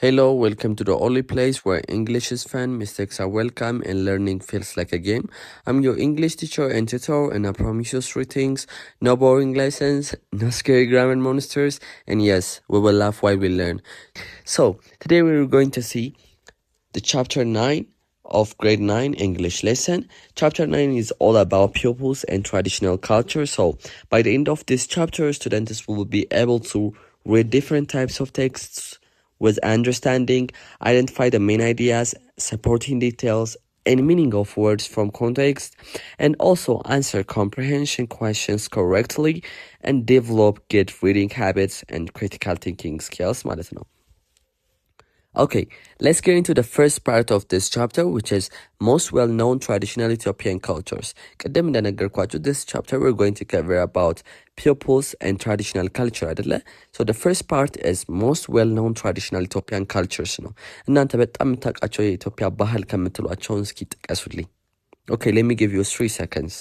Hello, welcome to the only place where English is fun, mistakes are welcome, and learning feels like a game. I'm your English teacher and tutor, and I promise you three things: no boring lessons, no scary grammar monsters, and yes, we will laugh while we learn. So, today we're going to see the chapter 9 of grade 9 English lesson. Chapter 9 is all about pupils and traditional culture. So, by the end of this chapter, students will be able to read different types of texts with understanding, identify the main ideas, supporting details, and meaning of words from context, and also answer comprehension questions correctly and develop good reading habits and critical thinking skills ማለት ነው. Okay, let's get into the first part of this chapter, which is most well-known traditional Ethiopian cultures. ቅድም እንደነገርኳችሁ, this chapter we're going to cover about pupils and traditional culture አይደለ? So the first part is most well-known traditional Ethiopian cultures ነው። እናንተ በጣም የምታውቃቸው የኢትዮጵያ ባህል ከምትሏቸውን እስኪ ጥቀሱልኝ። Okay, let me give you 3 seconds.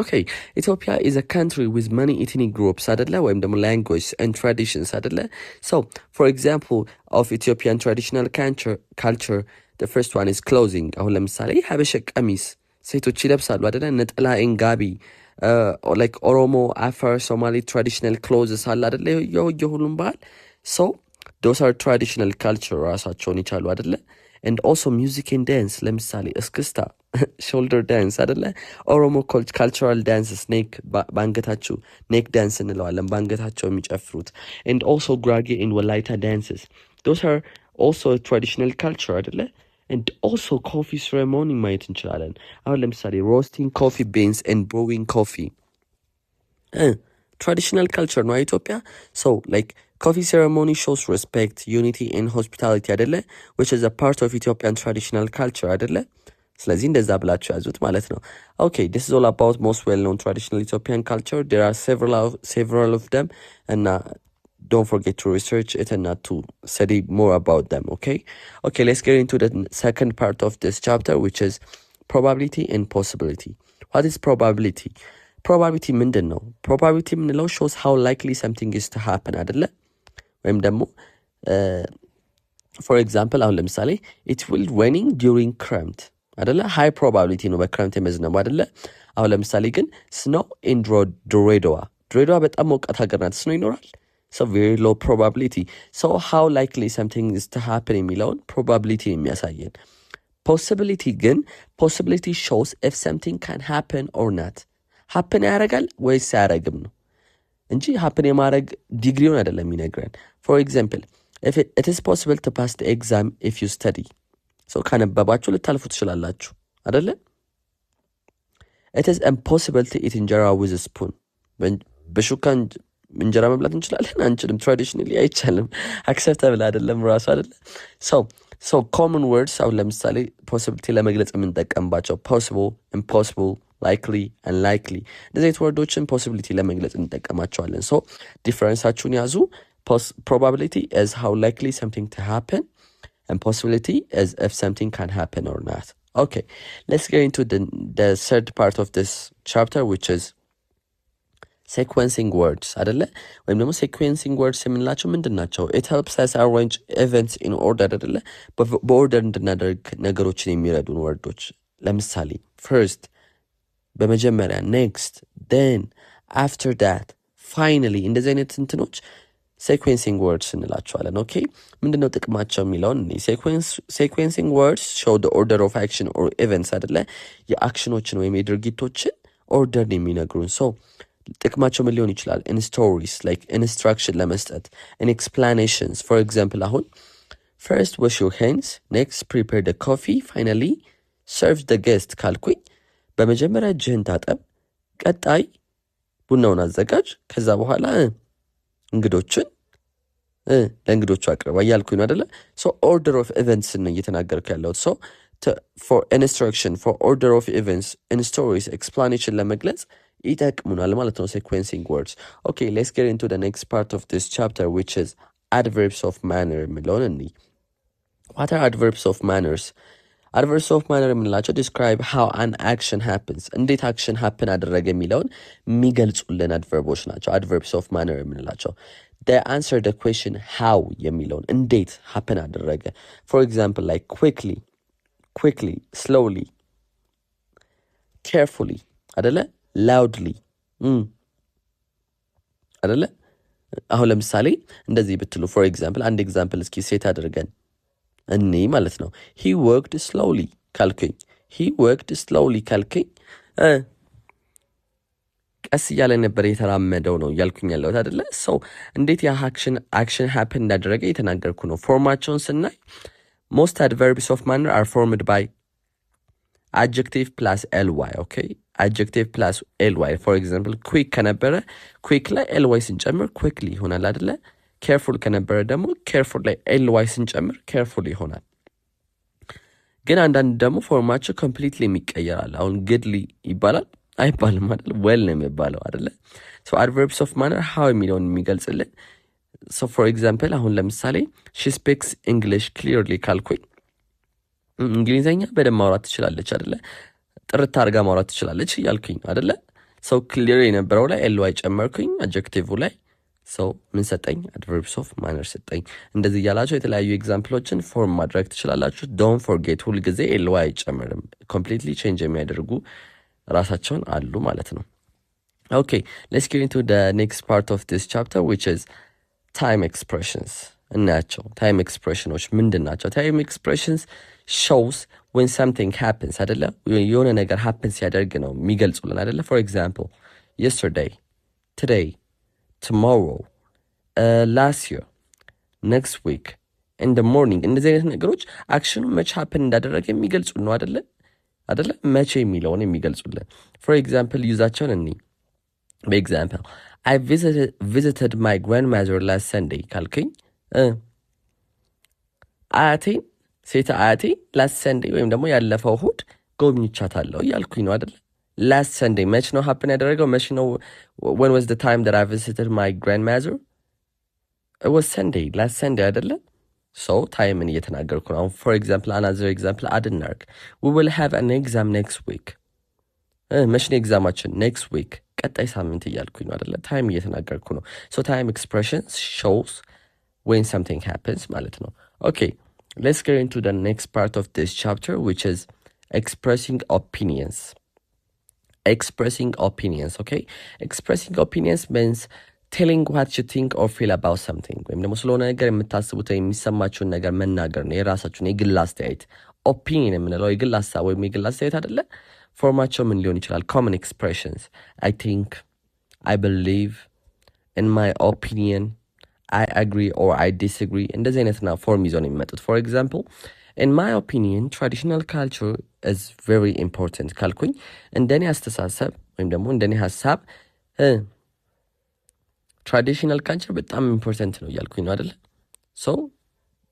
Okay, Ethiopia is a country with many ethnic groups, adela, ወይም ደግሞ language and traditions, adela. So, for example, of Ethiopian traditional culture, the first one is clothing. አሁን ለምሳሌ ሀበሻ ቀሚስ ሴቶች ይለብሳሉ አይደለ? ነጠላ እንጋቢ like ኦሮሞ፣ አፋር፣ ሶማሊ traditional clothes አለ አይደለ? የሁሉም ባህል. So, those are traditional culture ራሳቸውን ይቻሉ አይደለ? And also music and dance, ለምሳሌ እስክስታ shoulder dance አይደለ? ኦሮሞ cultural dances neck ባንገታቸው neck dance እንለዋለን ባንገታቸው የሚጨፍሩት. And also ጉራጌ and ወላይታ dances, those are also a traditional culture አይደለ? And also coffee ceremony ማየት እንችላለን። አሁን ለምሳሌ roasting coffee beans and brewing coffee traditional culture ነው ኢትዮጵያ. So like coffee ceremony shows respect, unity and hospitality አይደለ? Which is a part of Ethiopian traditional culture አይደለ? ስለዚህ እንደዛ ብላችሁ ያዙት ማለት ነው። Okay, this is all about most well-known traditional Ethiopian culture. There are several of them, and don't forget to research it and not to study more about them, okay? Okay, let's get into the second part of this chapter, which is probability and possibility. What is probability? Probability ምንድን ነው? Probability የምንለው shows how likely something is to happen አይደለ? ወይም ደግሞ for example አሁን ለምሳሌ it will raining during ክረምት አይደለ? high probability ነው በክረምት የመዝነቡ አይደለ? አሁን ለምሳሌ ግን snow in ድሬዳዋ በጣም ሞቃት ሀገር ናት። snow ይኖራል? So very low probability. So how likely something is to happen የሚለውን probability የሚያሳየን። possibility shows if something can happen or not. happen ያደርጋል ወይስ አያደርግም ነው እንጂ happen የማድረግ ዲግሪውን አይደለም የሚነግረን። For example, if it is possible to pass the exam if you study. So ካነበባችሁ ልታልፉ ትችላላችሁ አይደለ? It is impossible to eat እንጀራ with a spoon. በሹካ እንጀራ መብላት እንችላለን? አንችልም። traditionally አይቻልም። acceptable አይደለም ራሱ አይደለ? So common words አሁን ለምሳሌ possibility ለመግለጽ የምንጠቀምባቸው possible, impossible, likely, unlikely, እንደዚህ አይነት ወርዶችን possibility ለመግለጽ እንጠቀማቸዋለን። So ዲፈረንሳችሁን ያዙ። probability is how likely something to happen, and possibility is if something can happen or not. Okay, let's get into the third part of this chapter, which is sequencing words አይደለ? ወይም ደግሞ sequencing words የምንላቸው ምንድን ናቸው? It helps us arrange events in order አይደለ? በኦርደር እንድናደርግ ነገሮችን የሚረዱን ወርዶች። ለምሳሌ first በመጀመሪያ፣ next, then, after that, finally እንደዚህ አይነት እንትኖች sequencing words እንላቸዋለን። ኦኬ፣ ምንድነው ጥቅማቸው የሚለውን sequencing words show the order of action or events አይደለ? የአክሽኖችን ወይም የድርጊቶችን ኦርደር የሚነግሩን። so ጥቅማቸው ምን ሊሆን ይችላል? in stories like instruction ለመስጠት, in explanations. for example አሁን first wash your hands, next prepare the coffee, finally serve the guest ካልኩኝ በመጀመሪያ እጅህን ታጠብ፣ ቀጣይ ቡናውን አዘጋጅ፣ ከዛ በኋላ እንግዶችን ለእንግዶቹ አቅርባ እያልኩኝ ነው አይደለ? so order of events ነው እየተናገርኩ ያለሁት። so for instruction, for order of events, in stories, explanation ለመግለጽ ይጠቅሙናል ማለት ነው sequencing words. Okay, let's get into the next part of this chapter, which is adverbs of manner የሚለውን እንይ። what are adverbs of manners? adverbs of manner የምንላቸው describe how an action happens እንዴት action happen አደረገ የሚለውን የሚገልጹልን adverbs ናቸው adverbs of manner የምንላቸው they answer the question how የሚለውን እንዴት happen አደረገ for example like quickly slowly carefully አይደለ loudly አይደለ አሁን ለምሳሌ እንደዚህ ብትሉ for example አንድ ኤግዛምፕል እስኪ ሴት አድርገን እኔ ማለት ነው he worked slowly ካልከኝ ቀስ እያለ ነበር የተራመደው ነው እያልኩኝ ያለሁት አይደለ ሰው እንዴት ያ action happen እንዳደረገ የተናገርኩ ነው ፎርማቸውን ስናይ most adverbs of manner are formed by adjective plus ly okay adjective plus ly for example quick ከነበረ quick ላይ ly ስንጨምር quickly ይሆናል አይደለ careful ከነበረ ደግሞ careful ላይ ly ስንጨምር careful ይሆናል ግን አንዳንድ ደግሞ ፎርማቸው completely የሚቀየራል አሁን goodly ይባላል አይባልም አይደል well ነው የሚባለው አይደለ so adverbs of manner how የሚለውን የሚገልጽልን so for example አሁን ለምሳሌ she speaks English clearly ካልኩኝ እንግሊዘኛ በደንብ ማውራት ትችላለች አይደለ ጥርት አድርጋ ማውራት ትችላለች እያልኩኝ አይደለ so clear የነበረው ላይ ly ጨመርኩኝ adjective ላይ so ምን ሰጠኝ adverbs of manner ሰጠኝ እንደዚህ ያላችሁ የተለያዩ ኤግዛምፕሎችን ፎርም ማድረግ ትችላላችሁ don't forget ሁሉ ጊዜ ly ጨመርም completely change የሚያደርጉ ራሳቸውን አሉ ማለት ነው okay let's get into the next part of this chapter which is time expressions እናያቸው time expressions ምንድናቸው time expressions shows when something happens አይደለ የሆነ ነገር happens ሲያደርግ ነው የሚገልጹልን አይደለ for example yesterday today tomorrow last year next week in the morning እንደዚህ አይነት ነገሮች አክሽኑ መቼ happen እንዳደረገ የሚገልጹ ነው አይደለ መቼ የሚለውን የሚገልጹልን for example ዩዛቸውን እኒ በኤግዛምፕል I visited my grandmother last Sunday ካልከኝ አያቴን ሴት አያቴ last Sunday ወይም ደግሞ ያለፈው እሁድ ጎብኝቻታለሁ እያልኩኝ ነው አይደለ last Sunday መቼ ነው happen ያደረገው መቼ ነው when was the time that I visited my grandmother it was Sunday last Sunday አይደለ so time in እየተናገርኩ ነው for example another example አድናርግ we will have an exam next week መቼ ነው ኤግዛማችን next week ቀጣይ ሳምንት እያልኩኝ ነው አይደለ time እየተናገርኩ ነው so time expressions shows when something happens ማለት ነው okay let's get into the next part of this chapter which is expressing opinions okay expressing opinions means telling what you think or feel about something ወይም ደግሞ ስለሆነ ነገር የምታስቡት የሚሰማችሁን ነገር መናገር ነው የራሳችሁን የግል አስተያየት opinion የምንለው የግል ሀሳብ ወይም የግል አስተያየት አይደለ ፎርማቸው ምን ሊሆን ይችላል common expressions I think I believe in my opinion I agree or I disagree እንደዚህ አይነትና ፎርም ይዘው ነው የሚመጡት for example in my opinion traditional culture is very important ካልኩኝ እንደኔ አስተሳሰብ ወይም ደግሞ እንደኔ ሐሳብ traditional culture በጣም important ነው እያልኩኝ ነው አይደለ so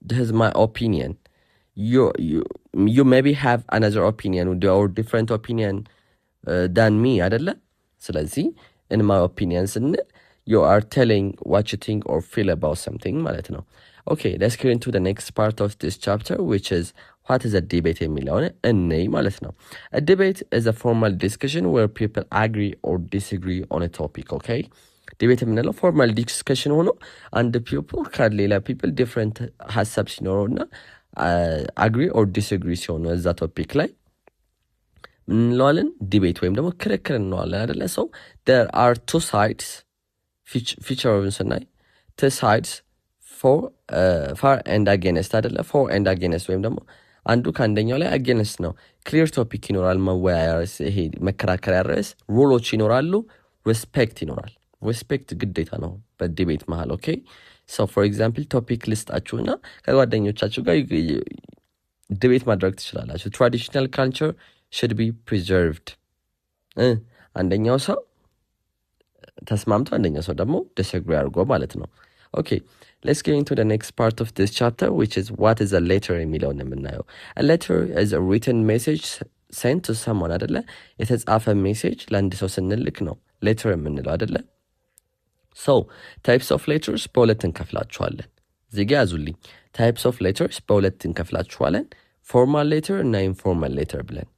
this is my opinion you maybe have another opinion or different opinion than me አይደለ ስለዚህ in my opinion ስንል you are telling what you think or feel about something ማለት ነው okay let's get into the next part of this chapter which is what is a debate የሚለውን እንይ ማለት ነው a debate is a formal discussion where people agree or disagree on a topic okay debate የምንለው formal discussion ሆኖ አንድ people ከሌላ people different ሀሳብ ሲኖረውና agree or disagree ሲሆኑ እዛ ቶፒክ ላይ ምን እንለዋለን debate ወይም ደግሞ ክርክር እንለዋለን አይደለ so there are two sides feature ስናይ two sides for and against አይደለ for and against ወይም ደግሞ አንዱ ከአንደኛው ላይ against ነው clear topic ይኖራል መወያያ ይሄ መከራከሪያ ርዕስ ሩሎች ይኖራሉ respect ይኖራል respect ግዴታ ነው በዲቤት መሃል okay so for example topic ልስጣችሁና ከጓደኞቻችሁ ጋር ዲቤት ማድረግ ትችላላችሁ traditional culture should be preserved አንደኛው ሰው ተስማምቶ አንደኛው ሰው ደግሞ disagree አድርጎ ማለት ነው okay let's get into the next part of this chapter which is what is a letter የሚለውን የምናየው a letter is a written message sent to someone አይደለ የተጻፈ ሜሴጅ ለአንድ ሰው ስንልክ ነው letter የምንለው አይደለ so types of letters በሁለት እንከፍላቸዋለን እዚህ ጋር ያዙልኝ types of letters በሁለት እንከፍላቸዋለን ፎርማል ሌተር እና ኢንፎርማል ሌተር ብለን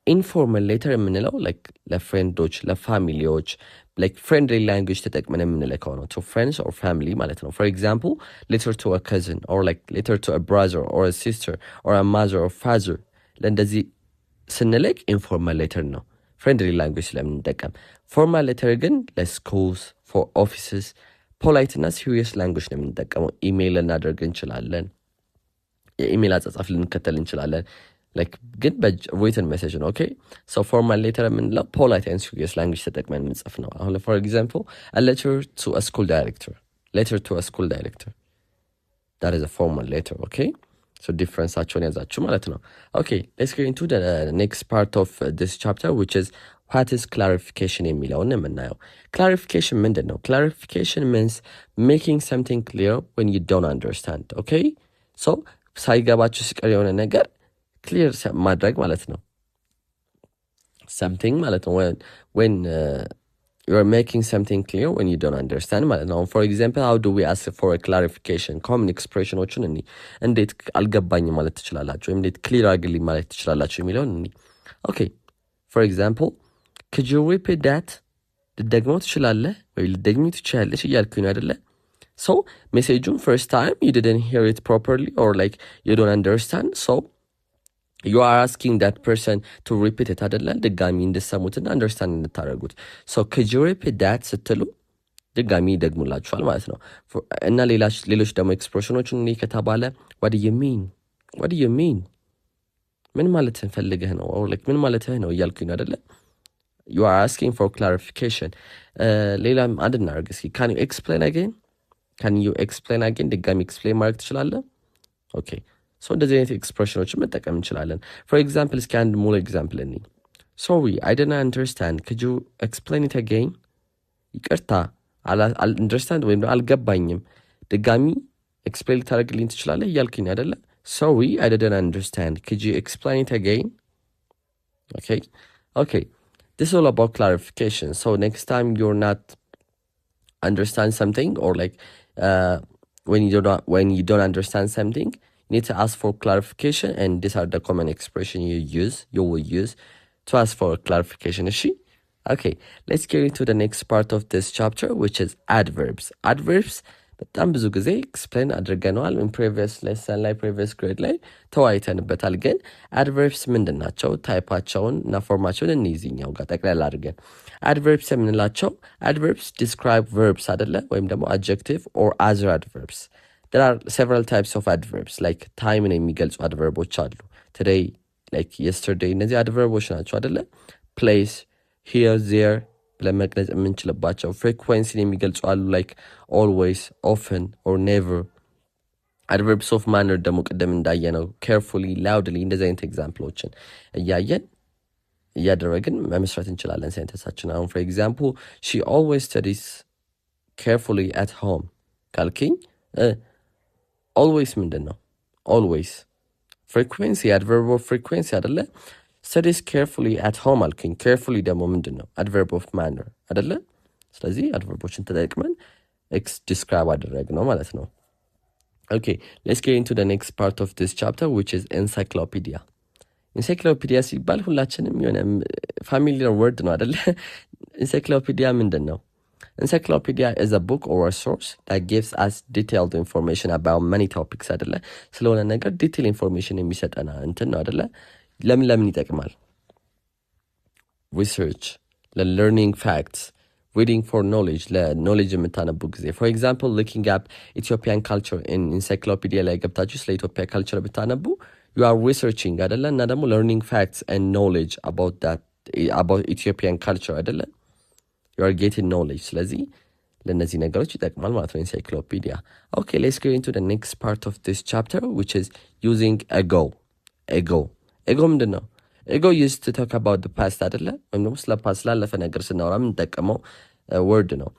ኢንፎርማል ሌተር የምንለው ላይክ ለፍሬንዶች ለፋሚሊዎች ላይክ ፍሬንድሊ ላንጉጅ ተጠቅመን የምንልከው ነው ቱ ፍሬንድስ ኦር ፋሚሊ ማለት ነው። ፎር ኤግዛምፕል ሌተር ቱ አ ከዝን ኦር ላይክ ሌተር ቱ አ ብራዘር ኦር አ ሲስተር ኦር አ ማዘር ኦር ፋዘር ለእንደዚህ ስንልክ ኢንፎርማል ሌተር ነው ፍሬንድሊ ላንጉጅ ስለምንጠቀም። ፎርማል ሌተር ግን ለስኩልስ ፎር ኦፊስስ ፖላይት እና ሲሪየስ ላንጉጅ ነው የምንጠቀመው። ኢሜይል ልናደርግ እንችላለን። የኢሜይል አጻጻፍ ልንከተል እንችላለን። ላይክ ግን በሪትን ሜሴጅ ነው። ኦኬ ሶ ፎርማል ሌተር የምንለው ፖላይት ኤንድ ሲሪየስ ላንጉጅ ተጠቅመን የምንጽፍ ነው። አሁን ፎር ኤግዛምፕል ሌተር ቱ አ ስኩል ዳይሬክተር ሌተር ቱ አ ስኩል ዳይሬክተር that is a formal letter. Okay, so ዲፍረንሳቸውን ያዛችሁ ማለት ነው። Okay, let's get into the next part of this chapter, which is what is clarification የሚለውን የምናየው። clarification ምንድን ነው? clarification means making something clear when you don't understand. Okay, so ሳይገባችሁ ሲቀር የሆነ ነገር ክሊር ማድረግ ማለት ነው። something ማለት ነው when you're making something clear when you don't understand ማለት ነው። for example, how do we ask for a clarification? common expressionዎችን እንዴት አልገባኝም ማለት ትችላላችሁ ወይም እንዴት ክሊር አድርግልኝ ማለት ትችላላችሁ የሚለውን okay, for example, could you repeat that? ልትደግመው ትችላለህ ወይ ልትደግሚው ትችላለሽ እያልኩኝ ነው አይደለ? so ሜሴጁን first time you didn't hear it properly or like you don't understand, so you are asking that person to repeat it አይደለ? ድጋሚ እንድሰሙትና አንደርስታንድ እንድታደርጉት። so could you repeat that ስትሉ ድጋሚ ይደግሙላችኋል ማለት ነው። እና ሌሎች ደግሞ ኤክስፕሬሽኖችን እኔ ከተባለ what do you mean? what do you mean? ምን ማለት ፈልገህ ነው? or like ምን ማለትህ ነው እያልኩኝ አይደለ? you are asking for clarification። ሌላም አንድ እናድርግ እስኪ። can you explain again? can you explain again? ድጋሚ ኤክስፕሌን ማድረግ ትችላለህ? okay, so እንደዚህ አይነት ኤክስፕሬሽኖችን መጠቀም እንችላለን። for example, እስኪ አንድ ሙሉ ኤግዛምፕል እኔ sorry I didn't understand, could you explain it again? ይቅርታ አንደርስታንድ ወይም አልገባኝም ድጋሚ ኤክስፕሌን ልታደርግልኝ ትችላለህ እያልኩኝ አይደለ? sorry I didn't understand, could you explain it again? okay, this is all about clarification. So next time you're not understand something or like when you don't understand something, you need to ask for clarification, and these are the common expression you will use to ask for clarification. Okay, let's get into the next part of this chapter, which is adverbs. Adverbs በጣም ብዙ ጊዜ ኤክስፕሌን አድርገነዋል in previous lesson ላይ previous grade ላይ ተወያይተንበታል። ግን adverbs ምንድን ናቸው? ታይፓቸውን እና ፎርማቸውን እንይዝኛው ጋር ጠቅላላ አድርገን adverbs የምንላቸው adverbs describe verbs አይደለ? ወይም ደግሞ adjective or other adverbs. There are several types of adverbs, like time የሚገልጹ adverboች አሉ። today, like yesterday፣ እነዚህ adverboች ናቸው አይደለ? place፣ here፣ there ብለን መግለጽ የምንችልባቸው። ፍሪኩዌንሲን የሚገልጹ አሉ like always፣ often or never። adverbs of manner ደግሞ ቅድም እንዳየነው carefully፣ loudly እንደዚህ አይነት ኤግዛምፕሎችን እያደረግን መመስረት እንችላለን ሴንተንሳችን። አሁን for example, she always studies carefully at home ካልኪኝ always ምንድን ነው? always frequency፣ adverb of frequency አይደለ? studies carefully at home አልኩኝ። carefully ደግሞ ምንድን ነው? adverb of manner አይደለ? ስለዚህ adverboችን ተጠቅመን describe አደረግ ነው ማለት ነው። okay, let's get into the next part of this chapter, which is encyclopedia. encyclopedia ሲባል ሁላችንም የሆነ familiar word ነው አይደለ? encyclopedia ምንድን ነው? encyclopedia is a book or a source that gives us detailed information about many topics አይደለ? ስለሆነ ነገር ዲቴል ኢንፎርሜሽን የሚሰጠና እንትን ነው አይደለ? ለምን ይጠቅማል? research፣ learning facts፣ reading for knowledge፣ ለknowledge የምታነቡ ጊዜ for example, looking up Ethiopian culture in encyclopedia ላይ ገብታችሁ ስለ ኢትዮጵያ ካልቸር ብታነቡ you are researching አይደለ? እና ደግሞ learning facts and knowledge about Ethiopian culture አይደለ? you are getting knowledge። ስለዚህ ለነዚህ ነገሮች ይጠቅማል ማለት ነው encyclopedia። okay, let's go into the next part of this chapter, which is using ego ምንድን ነው? ego used to talk about the past አይደለ? ወይም ደግሞ ስለ ፓስት ስላለፈ ነገር ስናወራ የምንጠቀመው ወርድ ነው።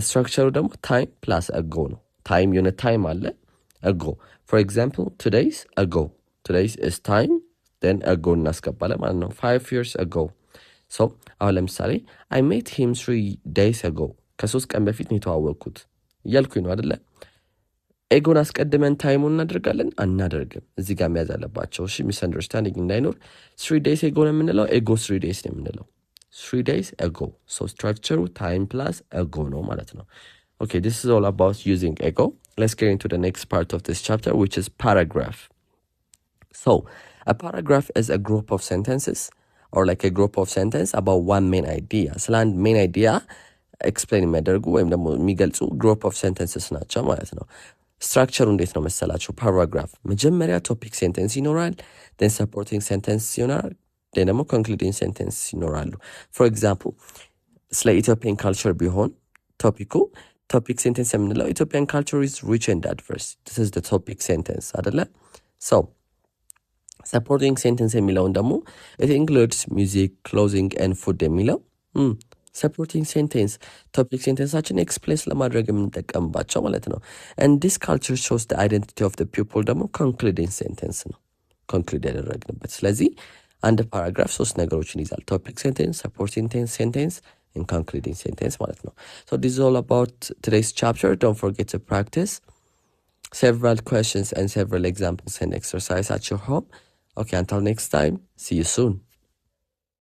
ስትራክቸሩ ደግሞ time plus ago ነው። time የሆነ time አለ ago። for example, today's ago፣ today's is time then ago እናስገባለን ማለት ነው። 5 years ago። so አሁን ለምሳሌ I met him 3 days ago፣ ከ3 ቀን በፊት ነው የተዋወቅኩት እያልኩኝ ነው አይደለ? ኤጎን አስቀድመን ታይሙን እናደርጋለን አናደርግም። እዚህ ጋር መያዝ አለባቸው። እሺ ሚስ አንደርስታንዲንግ እንዳይኖር 3 days ago ነው የምንለው፣ ኤጎ 3 days ነው የምንለው። 3 days ago ሶ ስትራክቸሩ ታይም ፕላስ ago ነው ማለት ነው። Okay, this is all about using ego. Let's get into the next part of this chapter, which is paragraph. So a paragraph is a group of sentences or like a group of sentence about one main idea. ስለ አንድ main idea ኤክስፕሌን የሚያደርጉ ወይም ደግሞ የሚገልጹ ግሩፕ ኦፍ ሴንተንስስ ናቸው ማለት ነው። ስትራክቸሩ እንዴት ነው መሰላችሁ? ፓራግራፍ መጀመሪያ ቶፒክ ሴንተንስ ይኖራል፣ ን ሰፖርቲንግ ሴንተንስ ይኖራል፣ ደግሞ ኮንክሉዲንግ ሴንተንስ ይኖራሉ። ፎር ኤግዛምፕል ስለ ኢትዮጵያን ካልቸር ቢሆን ቶፒኩ ቶፒክ ሴንተንስ የምንለው ኢትዮጵያን ካልቸር ኢዝ ሪች ኤንድ ዳይቨርስ ዲስ ኢዝ ዘ ቶፒክ ሴንተንስ አይደለ? ሶ ሰፖርቲንግ ሴንተንስ የሚለውን ደግሞ ኢት ኢንክሉድስ ሚውዚክ ክሎዚንግ ኤንድ ፉድ የሚለው ሰፖርቲንግ ሴንቴንስ ቶፒክ ሴንቴንሳችን ኤክስፕሌስ ለማድረግ የምንጠቀምባቸው ማለት ነው። ኤንድ ዲስ ካልቸር ሾውስ ዘ አይደንቲቲ ኦፍ ዘ ፒፕል ደግሞ ኮንክሉዲንግ ሴንቴንስ ነው፣ ኮንክሉድ ያደረግንበት። ስለዚህ አንድ ፓራግራፍ 3 ነገሮችን ይዛል፣ ቶፒክ ሴንቴንስ፣ ሰፖርቲንግ ሴንቴንስ and concluding sentence ማለት ነው። So this is all about today's chapter. Don't forget to practice several questions and several examples and exercise at your home. Okay, until next time, see you soon.